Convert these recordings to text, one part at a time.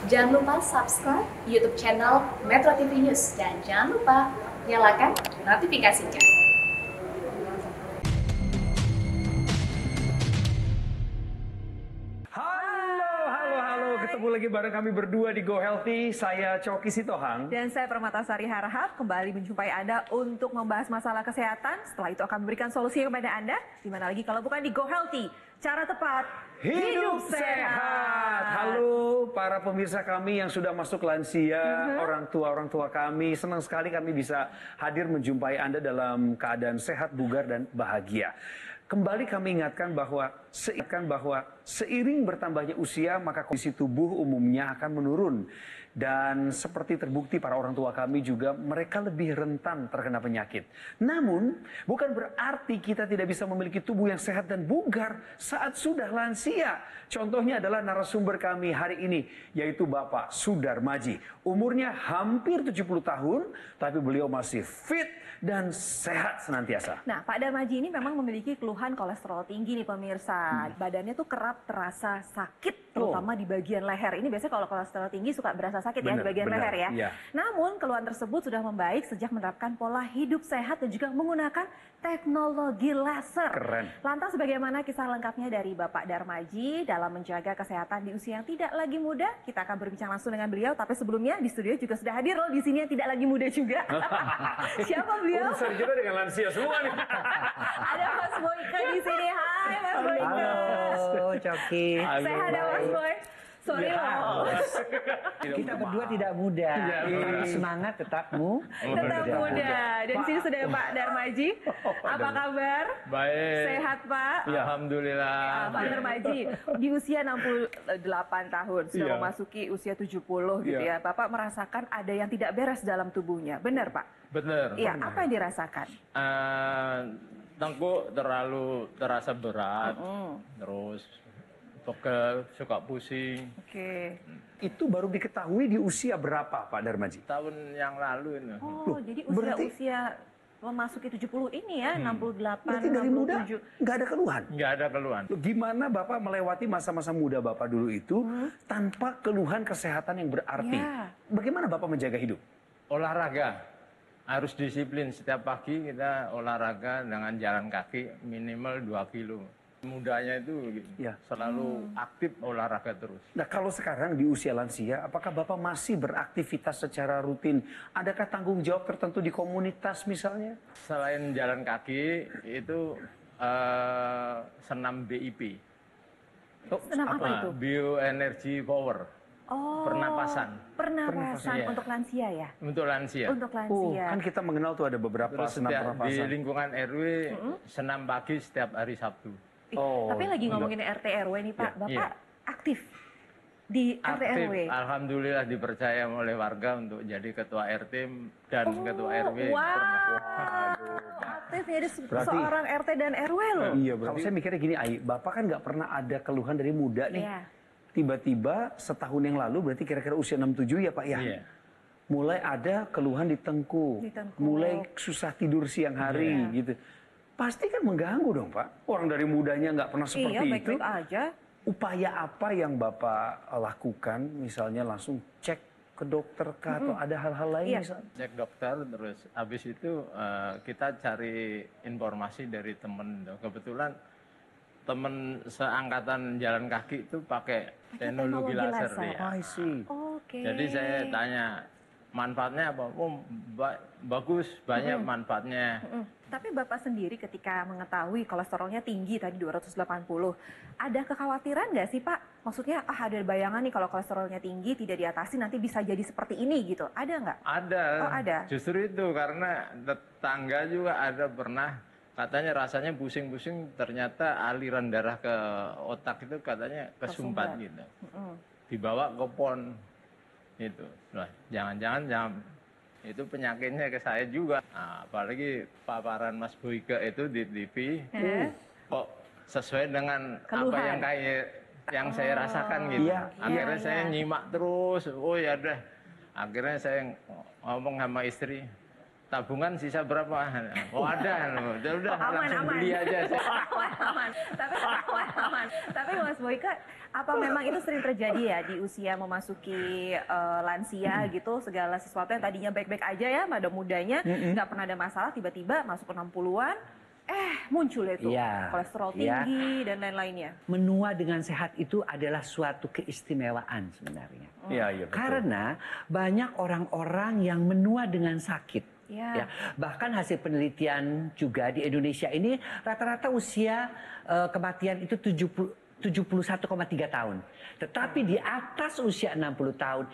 Jangan lupa subscribe YouTube channel Metro TV News dan jangan lupa nyalakan notifikasinya. Ketemu lagi bareng kami berdua di Go Healthy. Saya Coki Sitohang. Dan saya Permatasari Harahap kembali menjumpai Anda untuk membahas masalah kesehatan. Setelah itu akan memberikan solusi kepada Anda. Dimana lagi kalau bukan di Go Healthy. Cara tepat, hidup sehat. Halo para pemirsa kami yang sudah masuk lansia, orang tua kami. Senang sekali kami bisa hadir menjumpai Anda dalam keadaan sehat, bugar, dan bahagia. Kembali kami ingatkan bahwa seiring bertambahnya usia maka kondisi tubuh umumnya akan menurun. Dan seperti terbukti para orang tua kami juga mereka lebih rentan terkena penyakit. Namun bukan berarti kita tidak bisa memiliki tubuh yang sehat dan bugar saat sudah lansia. Contohnya adalah narasumber kami hari ini yaitu Bapak Sudarmaji. Umurnya hampir 70 tahun tapi beliau masih fit dan sehat senantiasa. Nah, Pak Darmaji ini memang memiliki keluhan kolesterol tinggi nih pemirsa. Badannya tuh kerap terasa sakit, terutama di bagian leher. Ini biasanya kalau kolesterol tinggi suka berasa sakit ya di bagian leher ya. Iya. Namun keluhan tersebut sudah membaik sejak menerapkan pola hidup sehat dan juga menggunakan teknologi laser. Keren. Lantas bagaimana kisah lengkapnya dari Bapak Darmaji dalam menjaga kesehatan di usia yang tidak lagi muda? Kita akan berbincang langsung dengan beliau. Tapi sebelumnya di studio juga sudah hadir loh di sini yang tidak lagi muda juga. Siapa beliau? Urusan kita dengan lansia semua nih. Ada Mas Boyke di sini. Hai Mas Boyke. Halo Coki. Sehat ya Mas Boy? Sorry loh. Kita berdua tidak muda, tapi semangat tetap Tetap muda. Dan sini sudah ada Pak Darmaji. Apa kabar? Baik. Sehat Pak? Ya. Alhamdulillah. Pak Darmaji, di usia 68 tahun, sudah Iya. memasuki usia 70 gitu ya. Bapak merasakan ada yang tidak beres dalam tubuhnya. Benar Pak? Benar. Iya, apa yang dirasakan? Tengkuk terlalu terasa berat, terus pegel, suka pusing. Oke. Itu baru diketahui di usia berapa Pak Darmaji? Tahun yang lalu ini. Oh, jadi berarti- usia memasuki 70 ini ya, 68, Berarti dari muda 67. nggak ada keluhan? Nggak ada keluhan. Loh, gimana Bapak melewati masa-masa muda Bapak dulu itu tanpa keluhan kesehatan yang berarti? Ya. Bagaimana Bapak menjaga hidup? Olahraga. Harus disiplin. Setiap pagi kita olahraga dengan jalan kaki minimal 2 kilo. Mudanya itu Ya. selalu aktif olahraga terus. Nah kalau sekarang di usia lansia, apakah Bapak masih beraktivitas secara rutin? Adakah tanggung jawab tertentu di komunitas misalnya? Selain jalan kaki, itu senam BIP. Senam apa itu? Bioenergy power. Oh, Pernapasan. Pernapasan Iya. untuk lansia ya? Untuk lansia. Untuk Oh, lansia. kan kita mengenal tuh ada beberapa Terus senam di pernapasan. lingkungan RW, senam pagi setiap hari Sabtu. Ih, Oh, tapi lagi enggak. ngomongin RT RW nih Pak, Iya, Bapak iya. aktif di RT Aktif, RW. alhamdulillah dipercaya oleh warga untuk jadi ketua RT dan ketua RW. Wow, Waduh, aktif jadi Berarti- seorang RT dan RW loh. Iya, kalau saya mikirnya gini, Ai, Bapak kan nggak pernah ada keluhan dari muda nih. Iya. Tiba-tiba setahun yang lalu, berarti kira-kira usia 67 ya Pak ya? Iya. Mulai ada keluhan di tengkuk, Di tengkuk. mulai susah tidur siang hari Iya. gitu. Pasti kan mengganggu dong Pak. Orang dari mudanya nggak pernah Iya, seperti itu. baik-baik aja. Upaya apa yang Bapak lakukan? Misalnya langsung cek ke dokter kah atau ada hal-hal lain Iya. misalnya? Cek dokter, terus habis itu kita cari informasi dari temen. Kebetulan temen seangkatan jalan kaki itu pakai teknologi laser. Ya. I see. Oke. Jadi saya tanya manfaatnya apa? Oh, bagus, banyak manfaatnya. Tapi Bapak sendiri ketika mengetahui kolesterolnya tinggi tadi 280, ada kekhawatiran nggak sih Pak? Maksudnya ada bayangan nih kalau kolesterolnya tinggi tidak diatasi nanti bisa jadi seperti ini gitu. Ada nggak? Ada. Oh, ada. Justru itu karena tetangga juga ada pernah katanya rasanya pusing-pusing, ternyata aliran darah ke otak itu katanya kesumpat gitu. Dibawa ke PON itu. Nah, jangan itu penyakitnya ke saya juga. Nah, apalagi paparan Mas Boyke itu di TV kok sesuai dengan Keluhan. apa yang saya rasakan gitu. Iya, Akhirnya iya, saya iya. nyimak terus. Oh ya deh. Akhirnya saya ngomong sama istri, tabungan sisa berapa? Oh ada, udah Aman, langsung aman. beli aja. Aman. Tapi Mas Boyke, apa memang itu sering terjadi ya di usia memasuki lansia gitu, segala sesuatu yang tadinya baik-baik aja ya, pada mudanya, nggak pernah ada masalah, tiba-tiba masuk ke 60-an, muncul itu Iya, kolesterol iya. tinggi dan lain-lainnya. Menua dengan sehat itu adalah suatu keistimewaan sebenarnya. Iya, betul. Karena banyak orang-orang yang menua dengan sakit. Iya. Ya, bahkan hasil penelitian juga di Indonesia ini rata-rata usia kematian itu 71,3 tahun. Tetapi di atas usia 60 tahun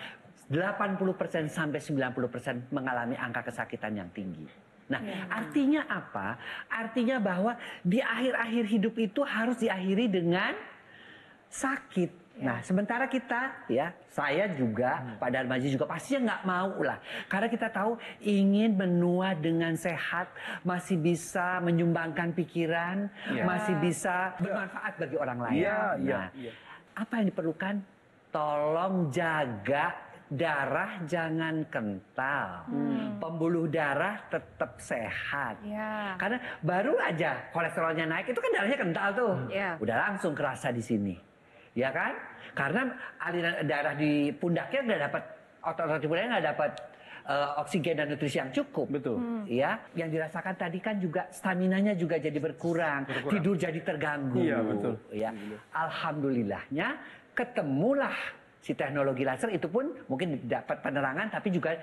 80% sampai 90% mengalami angka kesakitan yang tinggi. Nah, artinya apa? Artinya bahwa di akhir-akhir hidup itu harus diakhiri dengan sakit. Nah, sementara kita, ya, saya juga, Pak Darmaji juga pastinya nggak mau lah. Karena kita tahu ingin menua dengan sehat, masih bisa menyumbangkan pikiran, masih bisa bermanfaat bagi orang lain. Nah, apa yang diperlukan? Tolong jaga darah jangan kental, pembuluh darah tetap sehat. Iya. Karena baru aja kolesterolnya naik itu kan darahnya kental tuh, Iya. udah langsung kerasa di sini, ya kan? Karena aliran darah di pundaknya nggak dapat, otot-otot di pundaknya nggak dapat oksigen dan nutrisi yang cukup. Betul. Ya, yang dirasakan tadi kan juga staminanya juga jadi berkurang, tidur jadi terganggu. Iya, betul. Ya, alhamdulillahnya ketemulah si teknologi laser itu pun mungkin dapat penerangan, tapi juga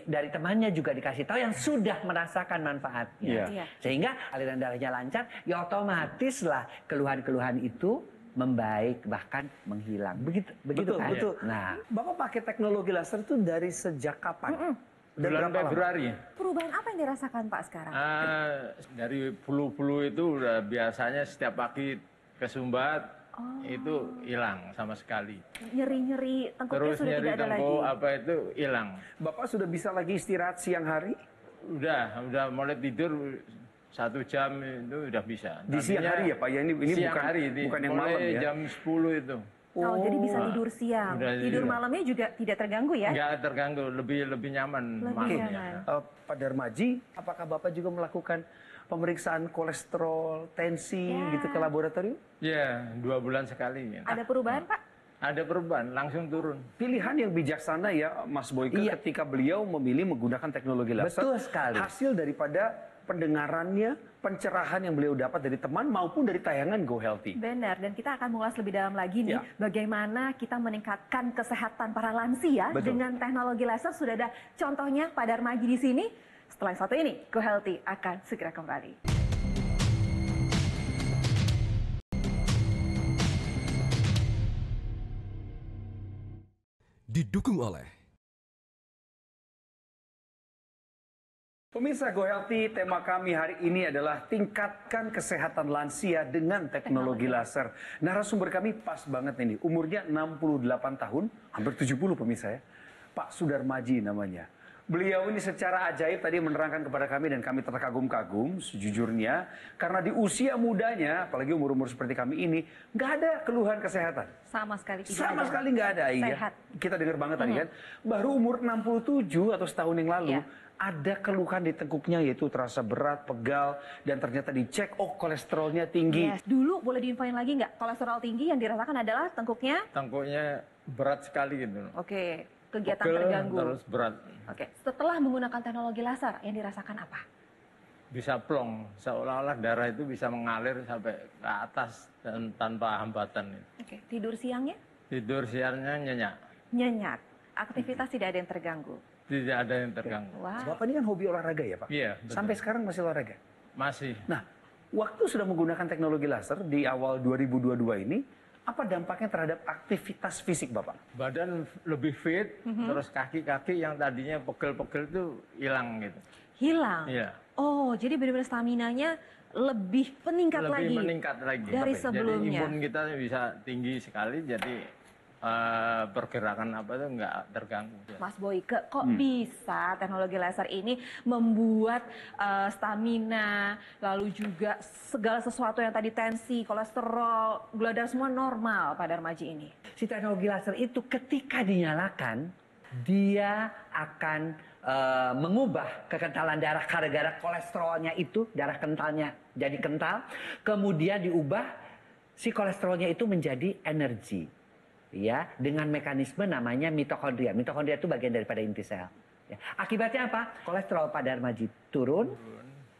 dari temannya juga dikasih tahu yang sudah merasakan manfaatnya. Iya. Sehingga aliran darahnya lancar, ya otomatis lah keluhan-keluhan itu membaik bahkan menghilang. Begitu Betul, kan? betul. Nah, Bapak pakai teknologi laser itu dari sejak kapan? Dan Bulan berapa lama? Februari. Perubahan apa yang dirasakan Pak sekarang? Dari bulu-bulu itu udah biasanya setiap pagi kesumbat itu hilang sama sekali. Nyeri-nyeri tengkuknya Terus sudah nyeri tidak ada lagi. tengkuk apa itu hilang. Bapak sudah bisa lagi istirahat siang hari? Udah mulai tidur 1 jam itu udah bisa. Di siang hari ya Pak? Ya, ini siang bukan, hari, bukan yang mulai malam ya? jam 10 itu. Oh, jadi bisa tidur siang. Udah Tidur tidur. malamnya juga tidak terganggu ya? Nggak terganggu, lebih nyaman Lebih malamnya. nyaman. Pak Darmaji, apakah Bapak juga melakukan pemeriksaan kolesterol, tensi gitu ke laboratorium? Ya, 2 bulan sekali. Ada perubahan Pak? Ada perubahan, langsung turun. Pilihan yang bijaksana ya Mas Boyke ketika beliau memilih menggunakan teknologi laser. Betul sekali. Hasil daripada pendengarannya, pencerahan yang beliau dapat dari teman maupun dari tayangan Go Healthy. Benar, dan kita akan mengulas lebih dalam lagi nih Ya. bagaimana kita meningkatkan kesehatan para lansia Betul. dengan teknologi laser. Sudah ada contohnya Pak Darmaji di sini. Setelah yang satu ini, Go Healthy akan segera kembali. Didukung oleh Pemirsa Go Healthy, tema kami hari ini adalah tingkatkan kesehatan lansia dengan teknologi laser. Narasumber kami pas banget ini, umurnya 68 tahun, hampir 70 pemirsa ya. Pak Sudarmaji namanya. Beliau ini secara ajaib tadi menerangkan kepada kami dan kami terkagum-kagum sejujurnya. Karena di usia mudanya, apalagi umur-umur seperti kami ini, nggak ada keluhan kesehatan. Sama sekali tidak Sama ada. sekali nggak ada. Iya. Sehat. Kita dengar banget tadi kan. Baru umur 67 atau setahun yang lalu, Iya. ada keluhan di tengkuknya yaitu terasa berat, pegal, dan ternyata dicek, oh kolesterolnya tinggi. Yes. Dulu boleh diinfoin lagi nggak? Kolesterol tinggi yang dirasakan adalah tengkuknya? Tengkuknya berat sekali gitu. Oke, kegiatan Pegel, terganggu. terus berat. Oke, setelah menggunakan teknologi laser yang dirasakan apa? Bisa plong, seolah-olah darah itu bisa mengalir sampai ke atas dan tanpa hambatan. Oke, tidur siangnya Tidur siangnya nyenyak, nyenyak, aktivitas tidak ada yang terganggu. tidak ada yang terganggu. Wah, Bapak ini kan hobi olahraga ya Pak? Iya, betul. Sampai sekarang masih olahraga? Masih. Nah, waktu sudah menggunakan teknologi laser di awal 2022 ini, apa dampaknya terhadap aktivitas fisik Bapak? Badan lebih fit, terus kaki-kaki yang tadinya pegel-pegel itu hilang gitu. hilang. Iya. Oh, jadi benar-benar staminanya lebih meningkat Lebih lagi meningkat lagi. dari Jadi sebelumnya. imun kita bisa tinggi sekali, jadi pergerakan apa itu nggak terganggu. Mas Boyke, kok bisa teknologi laser ini membuat stamina, lalu juga segala sesuatu yang tadi tensi, kolesterol, gula darah semua normal Pak Darmaji ini? si teknologi laser itu ketika dinyalakan, dia akan mengubah kekentalan darah gara-gara kolesterolnya itu, darah kentalnya jadi kental, kemudian diubah si kolesterolnya itu menjadi energi, ya, dengan mekanisme namanya mitokondria. Mitokondria itu bagian daripada inti sel. Ya. Akibatnya apa? Kolesterol Pak Darmaji turun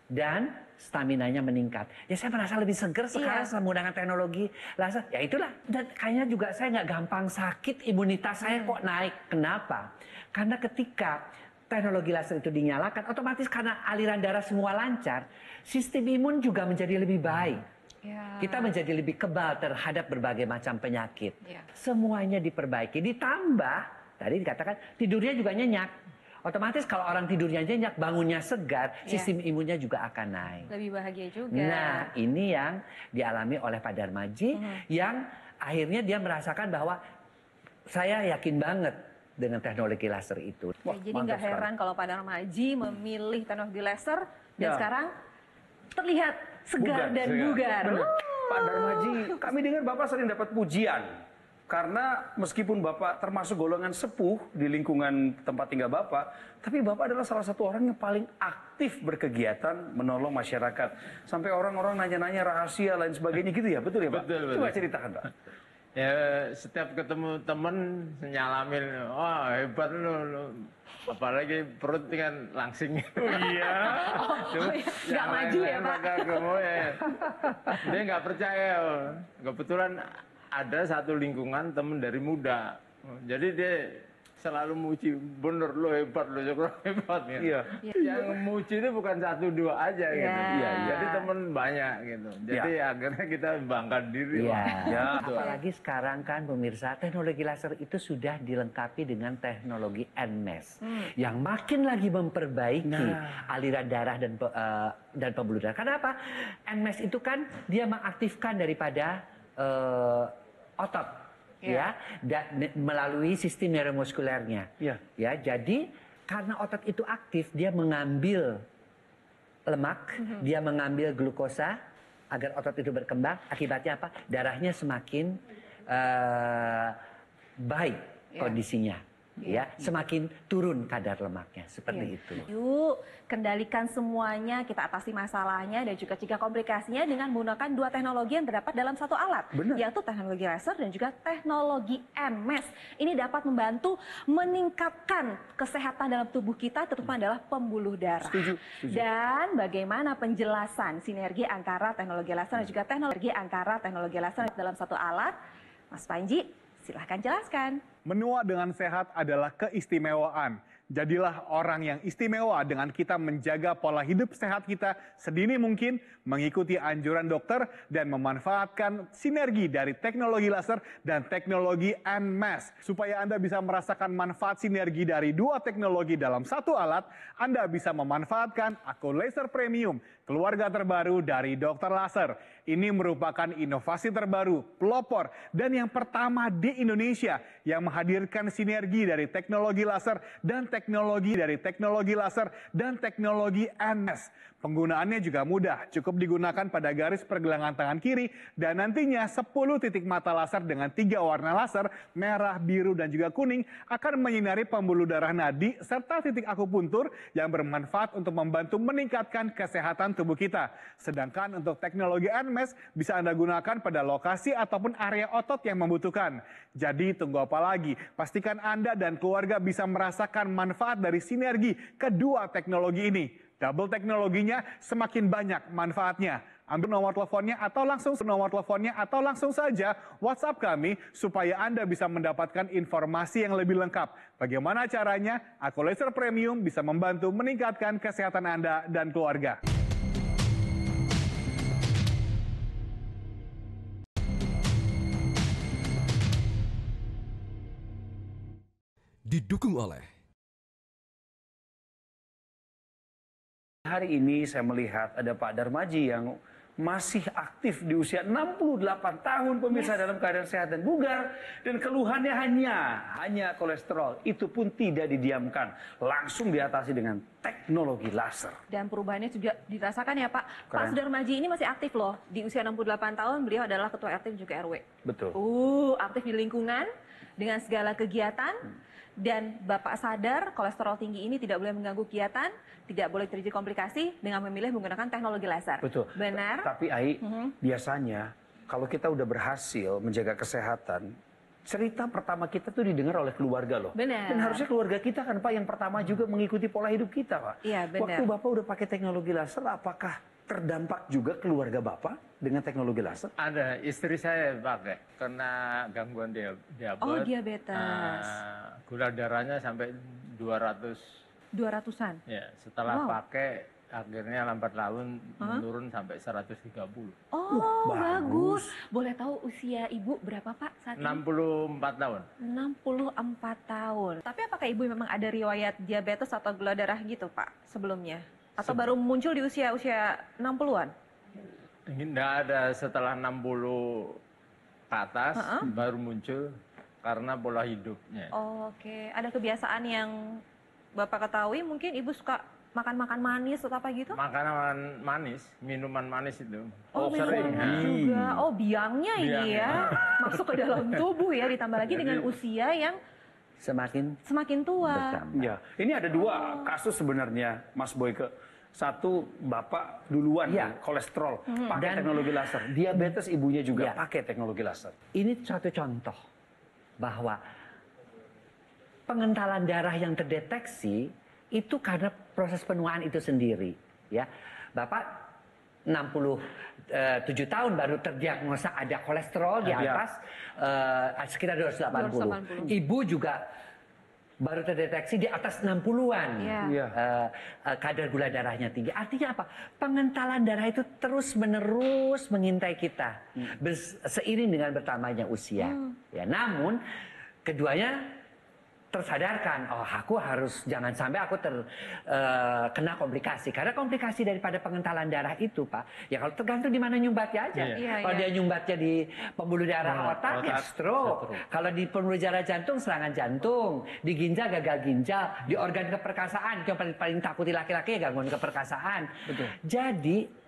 dan staminanya meningkat. Ya saya merasa lebih seger sekarang menggunakan teknologi laser. Ya itulah. Dan kayaknya juga saya nggak gampang sakit, imunitas saya kok naik. Kenapa? Karena ketika teknologi laser itu dinyalakan, otomatis karena aliran darah semua lancar, sistem imun juga menjadi lebih baik. Ya. Kita menjadi lebih kebal terhadap berbagai macam penyakit. Ya. Semuanya diperbaiki. Ditambah, tadi dikatakan tidurnya juga nyenyak. Otomatis kalau orang tidurnya nyenyak, bangunnya segar, sistem imunnya juga akan naik. Lebih bahagia juga. Nah, ini yang dialami oleh Pak Darmaji, yang akhirnya dia merasakan bahwa saya yakin banget dengan teknologi laser itu. Ya, jadi nggak heran kalau Pak Darmaji memilih teknologi laser dan sekarang terlihat segar dan bugar. Benar. Pak Darmaji, kami dengar Bapak sering dapat pujian. Karena meskipun Bapak termasuk golongan sepuh di lingkungan tempat tinggal Bapak, tapi Bapak adalah salah satu orang yang paling aktif berkegiatan menolong masyarakat. Sampai orang-orang nanya-nanya rahasia lain sebagainya gitu ya, betul ya Pak? Betul. Coba ceritakan Pak. Ya setiap ketemu temen nyalamin, wah hebat lu. Apalagi perut kan langsing. Oh iya. Nggak maju ya Pak? Dia nggak percaya. Kebetulan ada satu lingkungan temen dari muda. Jadi dia selalu muji, bener lo hebat, lo juga hebat. Gitu. Iya. Yang muji itu bukan satu dua aja gitu. Iya. Jadi temen banyak gitu. Jadi akhirnya kita bangga diri. Iya. Ya. Apalagi sekarang kan pemirsa, teknologi laser itu sudah dilengkapi dengan teknologi NMES yang makin lagi memperbaiki aliran darah dan pembuluh darah. Kenapa? NMES itu kan dia mengaktifkan daripada otot. Ya, dan melalui sistem neuromuskulernya. Ya. Ya, jadi karena otot itu aktif, dia mengambil lemak, dia mengambil glukosa agar otot itu berkembang. Akibatnya apa? Darahnya semakin baik kondisinya. Ya, semakin turun kadar lemaknya seperti itu. Yuk, kendalikan semuanya, kita atasi masalahnya dan juga cegah komplikasinya dengan menggunakan dua teknologi yang terdapat dalam satu alat, yaitu teknologi laser dan juga teknologi NMES. Ini dapat membantu meningkatkan kesehatan dalam tubuh kita, terutama adalah pembuluh darah. Setuju. Dan bagaimana penjelasan sinergi antara teknologi laser dan juga teknologi laser dalam satu alat? Mas Panji, silahkan jelaskan. Menua dengan sehat adalah keistimewaan. Jadilah orang yang istimewa dengan kita menjaga pola hidup sehat kita sedini mungkin, mengikuti anjuran dokter, dan memanfaatkan sinergi dari teknologi laser dan teknologi NMES. Supaya Anda bisa merasakan manfaat sinergi dari dua teknologi dalam satu alat, Anda bisa memanfaatkan Aku Laser Premium, keluarga terbaru dari Dokter Laser. Ini merupakan inovasi terbaru, pelopor, dan yang pertama di Indonesia yang menghadirkan sinergi dari teknologi laser dan teknologi laser dan teknologi NMES. Penggunaannya juga mudah, cukup digunakan pada garis pergelangan tangan kiri dan nantinya 10 titik mata laser dengan 3 warna laser, merah, biru, dan juga kuning akan menyinari pembuluh darah nadi serta titik akupuntur yang bermanfaat untuk membantu meningkatkan kesehatan tubuh kita. Sedangkan untuk teknologi NMES bisa Anda gunakan pada lokasi ataupun area otot yang membutuhkan. Jadi tunggu apa lagi? Pastikan Anda dan keluarga bisa merasakan manfaat dari sinergi kedua teknologi ini. Double teknologinya semakin banyak manfaatnya. Ambil nomor teleponnya atau langsung saja WhatsApp kami supaya Anda bisa mendapatkan informasi yang lebih lengkap. Bagaimana caranya? Aku Laser Premium bisa membantu meningkatkan kesehatan Anda dan keluarga. Didukung oleh Hari ini saya melihat ada Pak Darmaji yang masih aktif di usia 68 tahun pemirsa dalam keadaan sehat dan bugar, dan keluhannya hanya kolesterol. Itu pun tidak didiamkan, langsung diatasi dengan teknologi laser. Dan perubahannya juga dirasakan ya Pak. Keren. Pak Sudarmaji ini masih aktif loh. Di usia 68 tahun beliau adalah ketua RT dan juga RW. Betul. Aktif di lingkungan dengan segala kegiatan dan Bapak sadar kolesterol tinggi ini tidak boleh mengganggu kegiatan, tidak boleh terjadi komplikasi dengan memilih menggunakan teknologi laser. Betul. Benar? Tapi Ai, biasanya kalau kita udah berhasil menjaga kesehatan, cerita pertama kita tuh didengar oleh keluarga loh. Benar. Dan harusnya keluarga kita kan Pak yang pertama juga mengikuti pola hidup kita Pak. Iya, benar. Waktu Bapak udah pakai teknologi laser, apakah terdampak juga keluarga Bapak dengan teknologi laser? Ada, istri saya pakai kena gangguan diabetes. Oh, diabetes. Gula darahnya sampai 200-an. Ya, setelah Wow. pakai akhirnya lambat laun menurun sampai 130. Oh, bagus. bagus. Boleh tahu usia Ibu berapa Pak saat ini? 64 tahun. 64 tahun. Tapi apakah Ibu memang ada riwayat diabetes atau gula darah gitu Pak sebelumnya? Atau baru muncul di usia-usia 60-an? Tidak ada, setelah 60 ke atas baru muncul karena pola hidupnya. Oke, ada kebiasaan yang Bapak ketahui mungkin Ibu suka makan-makan manis atau apa gitu? Makanan manis, minuman manis itu. Oh, sering. minuman juga. Oh, biangnya ini Biangnya. ya. Masuk ke dalam tubuh ya, ditambah lagi dengan usia yang semakin tua. bertambah. Ya, ini ada dua kasus sebenarnya Mas Boyke. Satu, Bapak duluan Ya. kolesterol pakai Dan- teknologi laser. Diabetes ibunya juga Ya. pakai teknologi laser. Ini suatu contoh bahwa pengentalan darah yang terdeteksi itu karena proses penuaan itu sendiri, ya. Bapak 67 tahun baru terdiagnosa ada kolesterol di Ya. atas sekitar 280. 280. Ibu juga baru terdeteksi di atas 60-an. Iya. Iya. Kadar gula darahnya tinggi. Artinya apa? Pengentalan darah itu terus-menerus mengintai kita. Seiring dengan bertambahnya usia. Ya, namun keduanya tersadarkan, oh aku harus jangan sampai aku kena komplikasi. Karena komplikasi daripada pengentalan darah itu, Pak, ya kalau tergantung di mana nyumbatnya aja. Iya, Kalau iya. dia nyumbatnya di pembuluh darah otak, ya stroke. Kalau di pembuluh darah jantung, serangan jantung. Di ginjal, gagal ginjal. Di organ keperkasaan, yang paling takuti laki-laki ya gangguan keperkasaan. Betul. Jadi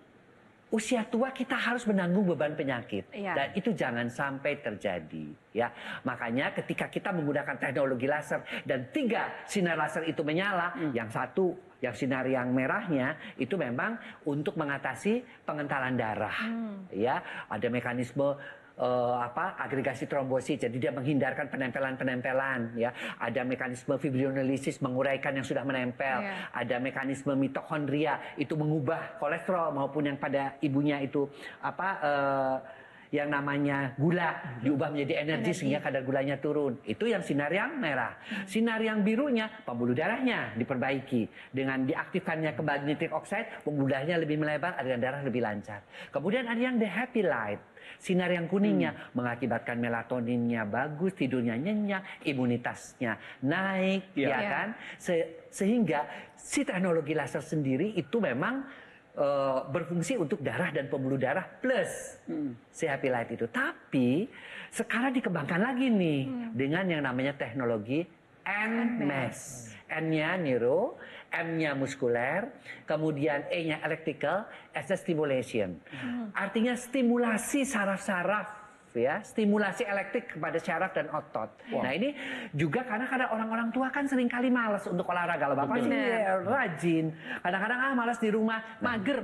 usia tua kita harus menanggung beban penyakit. Iya. Dan itu jangan sampai terjadi, ya. Makanya ketika kita menggunakan teknologi laser dan 3 sinar laser itu menyala, yang satu, yang sinar yang merahnya itu memang untuk mengatasi pengentalan darah, ya. Ada mekanisme agregasi trombosit, jadi dia menghindarkan penempelan-penempelan, ya. Ada mekanisme fibrinolisis menguraikan yang sudah menempel, Iya. ada mekanisme mitokondria itu mengubah kolesterol maupun yang pada ibunya itu yang namanya gula diubah menjadi energi sehingga kadar gulanya turun. Itu yang sinar yang merah. Sinar yang birunya pembuluh darahnya diperbaiki dengan diaktifkannya kembali nitric oxide, pembuluh darahnya lebih melebar, aliran darah lebih lancar. Kemudian ada yang the happy light. Sinar yang kuningnya mengakibatkan melatoninnya bagus, tidurnya nyenyak, imunitasnya naik, Iya. ya kan? Sehingga si teknologi laser sendiri itu memang berfungsi untuk darah dan pembuluh darah plus si happy light itu. Tapi sekarang dikembangkan lagi nih dengan yang namanya teknologi NMES. N-nya neuro, M-nya muskuler, kemudian E-nya electrical, S-nya stimulation. Artinya stimulasi saraf-saraf, ya, stimulasi elektrik kepada syaraf dan otot. Nah ini juga karena orang-orang tua kan sering kali malas untuk olahraga. Kalau Bapak sih rajin. Kadang-kadang malas di rumah. Mager.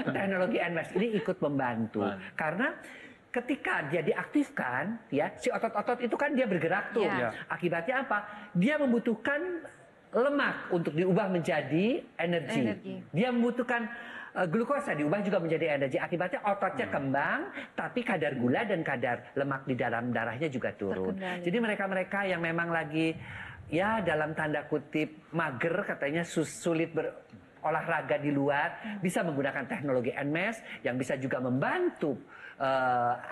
Teknologi NMES ini ikut membantu. Karena ketika dia diaktifkan, ya, si otot-otot itu kan dia bergerak tuh. Iya. Akibatnya apa? Dia membutuhkan lemak untuk diubah menjadi energi. Dia membutuhkan glukosa diubah juga menjadi energi. Akibatnya ototnya kembang, tapi kadar gula dan kadar lemak di dalam darahnya juga turun. Terkendali. Jadi mereka-mereka yang memang lagi, ya dalam tanda kutip mager, katanya sulit berolahraga di luar, bisa menggunakan teknologi NMES yang bisa juga membantu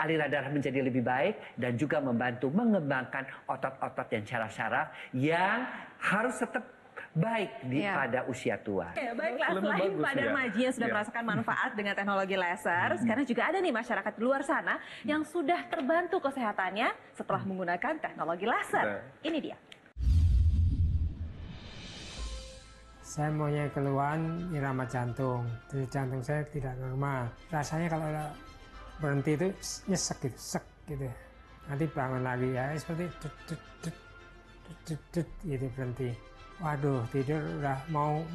aliran darah menjadi lebih baik dan juga membantu mengembangkan otot-otot dan syaraf-syaraf yang harus tetap baik pada usia tua. Oke, baiklah, Lebih selain bagus, Pak ya. Darmaji yang sudah Ya. merasakan manfaat dengan teknologi laser, sekarang juga ada nih masyarakat di luar sana yang sudah terbantu kesehatannya setelah menggunakan teknologi laser. Ini dia. Saya maunya keluhan irama jantung, jadi jantung saya tidak normal. Rasanya kalau berhenti itu nyesek gitu, sek gitu. nanti bangun lagi ya seperti gitu berhenti. Waduh, tidur udah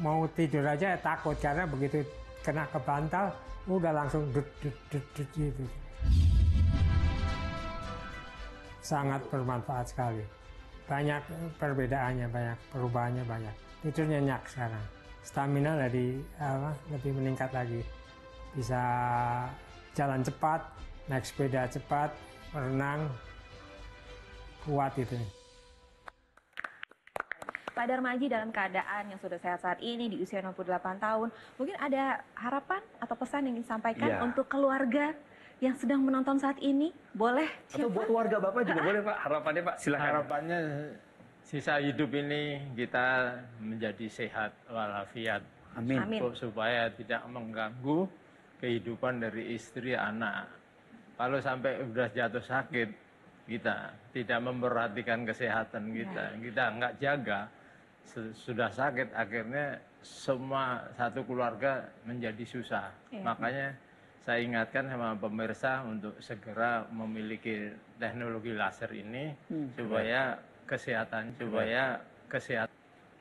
mau tidur aja takut karena begitu kena ke bantal udah langsung gitu. Sangat bermanfaat sekali. Banyak perbedaannya, banyak perubahannya banyak. Tidur nyenyak sekarang. Stamina lebih meningkat lagi. Bisa jalan cepat, naik sepeda cepat, berenang, kuat itu. Pak Darmaji dalam keadaan yang sudah sehat saat ini di usia 68 tahun, mungkin ada harapan atau pesan yang disampaikan untuk keluarga yang sedang menonton saat ini? Boleh? Atau buat warga Bapak juga boleh Pak, harapannya Pak, silakan. Harapannya sisa hidup ini kita menjadi sehat walafiat. Amin. Supaya tidak mengganggu kehidupan dari istri, anak. Kalau sampai udah jatuh sakit, kita tidak memperhatikan kesehatan kita nggak jaga, sudah sakit akhirnya semua satu keluarga menjadi susah. Makanya saya ingatkan sama pemirsa untuk segera memiliki teknologi laser ini supaya kesehatan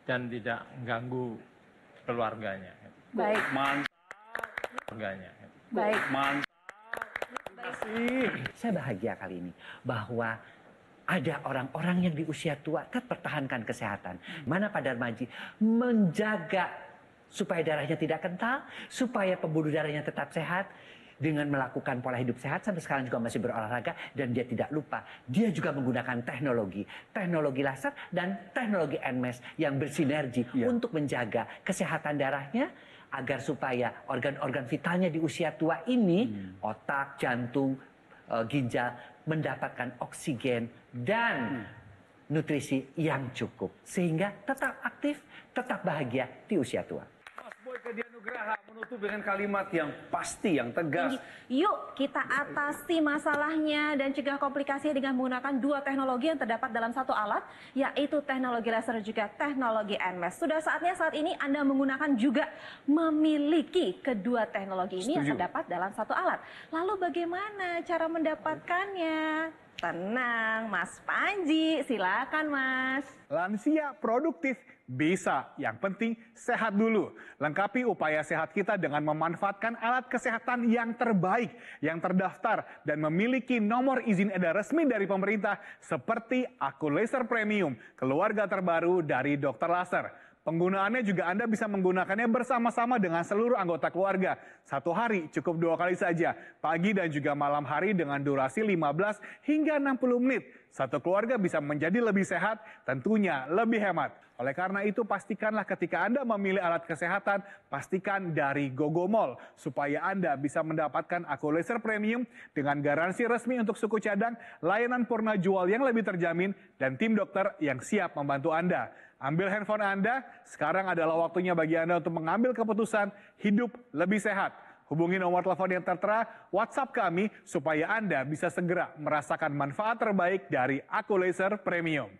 dan tidak mengganggu keluarganya. Baik. Mantap. Keluarganya. Baik. Mantap. Saya bahagia kali ini bahwa ada orang-orang yang di usia tua tetap pertahankan kesehatan. Mana Pak Darmaji menjaga supaya darahnya tidak kental, supaya pembuluh darahnya tetap sehat dengan melakukan pola hidup sehat, sampai sekarang juga masih berolahraga, dan dia tidak lupa dia juga menggunakan teknologi laser dan teknologi NMES yang bersinergi untuk menjaga kesehatan darahnya agar supaya organ-organ vitalnya di usia tua ini, otak, jantung, ginjal mendapatkan oksigen dan nutrisi yang cukup sehingga tetap aktif, tetap bahagia di usia tua. Mas Boy Kedianugraha menutup dengan kalimat yang pasti, yang tegas. Yuk kita atasi masalahnya dan cegah komplikasinya dengan menggunakan dua teknologi yang terdapat dalam satu alat, yaitu teknologi laser dan juga teknologi NMES. Sudah saatnya saat ini Anda menggunakan juga memiliki kedua teknologi ini yang terdapat dalam satu alat. Lalu bagaimana cara mendapatkannya? Tenang, Mas Panji, silakan Mas. Lansia produktif bisa, yang penting sehat dulu. Lengkapi upaya sehat kita dengan memanfaatkan alat kesehatan yang terbaik, yang terdaftar, dan memiliki nomor izin edar resmi dari pemerintah seperti Aku Laser Premium, keluarga terbaru dari Dokter Laser. Penggunaannya juga Anda bisa menggunakannya bersama-sama dengan seluruh anggota keluarga. Satu hari cukup 2 kali saja, pagi dan juga malam hari dengan durasi 15 hingga 60 menit. Satu keluarga bisa menjadi lebih sehat, tentunya lebih hemat. Oleh karena itu, pastikanlah ketika Anda memilih alat kesehatan, pastikan dari Gogomall, supaya Anda bisa mendapatkan Aku Laser Premium dengan garansi resmi untuk suku cadang, layanan purna jual yang lebih terjamin, dan tim dokter yang siap membantu Anda. Ambil handphone Anda, sekarang adalah waktunya bagi Anda untuk mengambil keputusan hidup lebih sehat. Hubungi nomor telepon yang tertera, WhatsApp kami, supaya Anda bisa segera merasakan manfaat terbaik dari Aku Laser Premium.